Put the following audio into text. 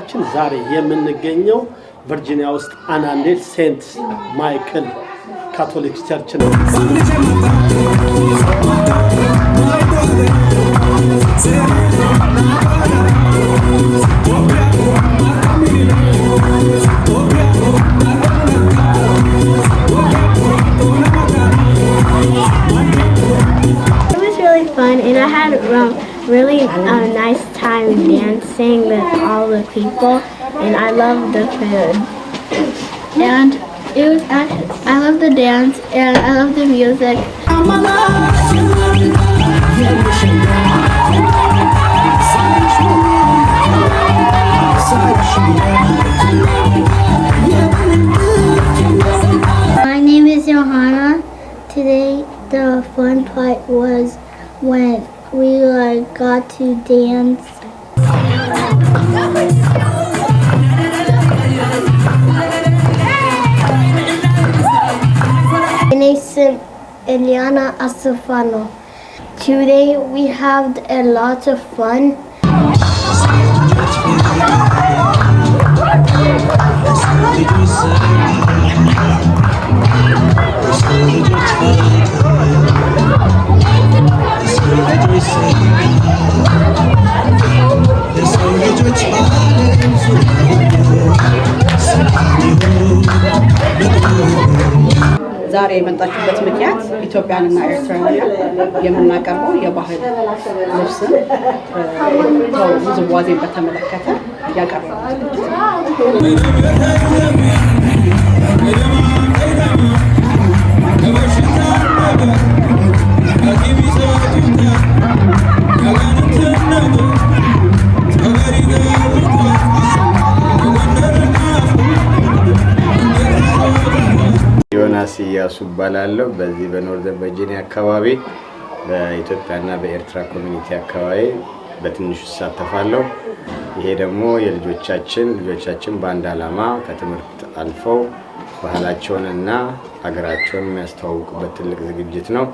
ተመልካቾቻችን ዛሬ የምንገኘው ቨርጂኒያ ውስጥ አናንዴል ሴንት ማይክል ካቶሊክ ቸርች ነው። And I had really nice time dancing with all the people, and I loved the food. And it was I love the dance and I love the music. My name is Johanna. Today the fun part was when we got to dance. My name is Eliana Asufano. Today we had a lot of fun. ዛሬ የመጣችሁበት ምክንያት ኢትዮጵያንና ኤርትራውያን የምናቀርበው የባህል ልብስን ውዝዋዜን በተመለከተ ያቀርባል። ዮናስ ኢያሱ እባላለሁ። በዚህ በኖርዘርን ቨርጂኒያ አካባቢ በኢትዮጵያና በኤርትራ ኮሚኒቲ አካባቢ በትንሹ ተሳተፋለሁ። ይሄ ደግሞ ልጆቻችን በአንድ ዓላማ ከትምህርት አልፈው ባህላቸውንና ሀገራቸውን የሚያስተዋውቁበት ትልቅ ዝግጅት ነው።